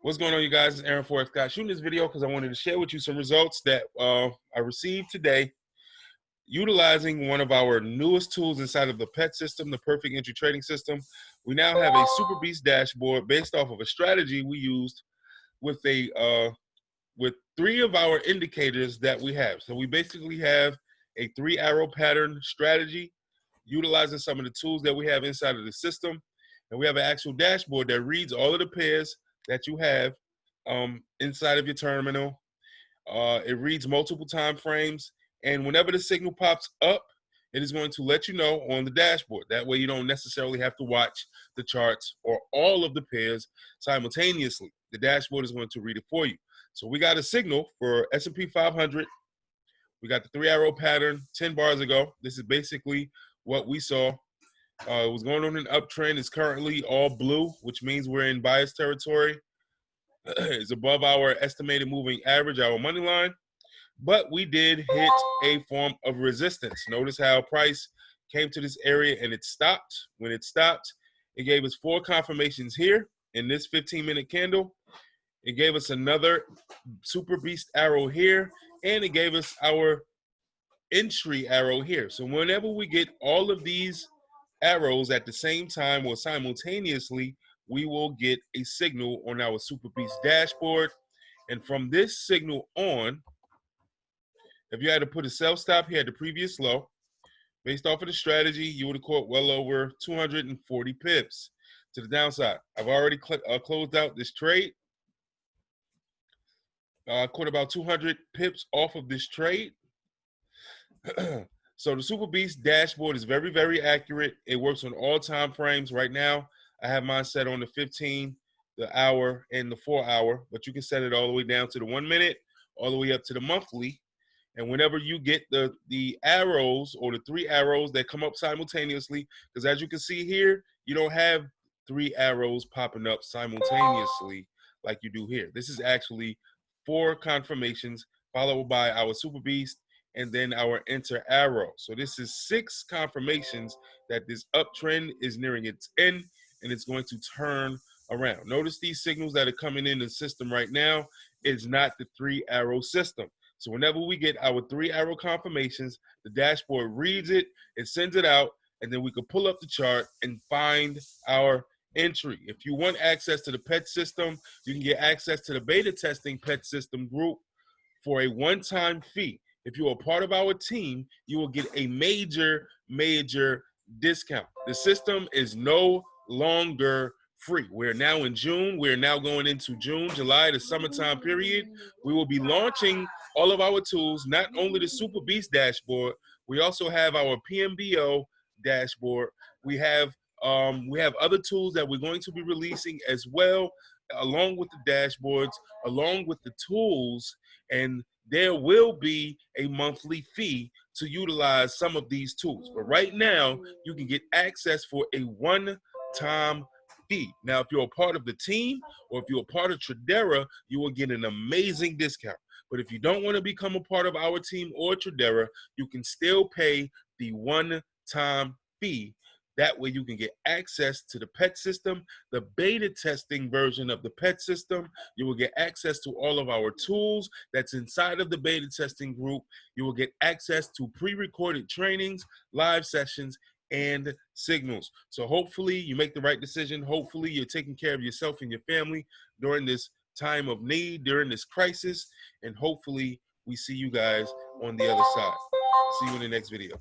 What's going on, you guys? It's Aaron Forex Guy shooting this video because I wanted to share with you some results that I received today utilizing one of our newest tools inside of the PET system, the Perfect Entry Trading System. We now have a Superbeast dashboard based off of a strategy we used with with three of our indicators that we have. So we basically have a 3-arrow pattern strategy utilizing some of the tools that we have inside of the system. And we have an actual dashboard that reads all of the pairs that you have inside of your terminal. It reads multiple time frames, and whenever the signal pops up, it is going to let you know on the dashboard. That way you don't necessarily have to watch the charts or all of the pairs simultaneously. The dashboard is going to read it for you. So we got a signal for S&P 500. We got the 3-arrow pattern 10 bars ago. This is basically what we saw. It was going on an uptrend. It's currently all blue, which means we're in bias territory. It's above our estimated moving average, our money line. But we did hit a form of resistance. Notice how price came to this area and it stopped. When it stopped, it gave us 4 confirmations here in this 15-minute candle. It gave us another super beast arrow here, and it gave us our entry arrow here. So whenever we get all of these arrows at the same time or simultaneously, we will get a signal on our Superbeast dashboard. And from this signal on, if you had to put a sell stop here at the previous low, based off of the strategy, you would have caught well over 240 pips to the downside. I've already closed out this trade. I caught about 200 pips off of this trade. So the Superbeast dashboard is very, very accurate. It works on all time frames. Right now, I have mine set on the 15, the hour, and the 4-hour, but you can set it all the way down to the 1 minute, all the way up to the monthly. And whenever you get the arrows or the 3 arrows that come up simultaneously, because as you can see here, you don't have 3 arrows popping up simultaneously like you do here. This is actually 4 confirmations followed by our Superbeast and then our enter arrow. So this is 6 confirmations that this uptrend is nearing its end and it's going to turn around. Notice these signals that are coming in the system right now is not the 3-arrow system. So whenever we get our 3-arrow confirmations, the dashboard reads it, it sends it out, and then we can pull up the chart and find our entry. If you want access to the PET system, you can get access to the beta testing PET system group for a one-time fee. If you are part of our team, you will get a major, major discount. The system is no longer free. We're now in June. We're now going into June, July, the summertime period. We will be launching all of our tools, not only the Superbeast dashboard, we also have our PMBO dashboard. We have other tools that we're going to be releasing as well, along with the dashboards, along with the tools, and there will be a monthly fee to utilize some of these tools. But right now, you can get access for a one-time fee. Now, if you're a part of the team or if you're a part of Tradera, you will get an amazing discount. But if you don't want to become a part of our team or Tradera, you can still pay the one-time fee. That way you can get access to the PET system, the beta testing version of the PET system. You will get access to all of our tools that's inside of the beta testing group. You will get access to pre-recorded trainings, live sessions, and signals. So hopefully you make the right decision. Hopefully you're taking care of yourself and your family during this time of need, during this crisis, and hopefully we see you guys on the other side. See you in the next video.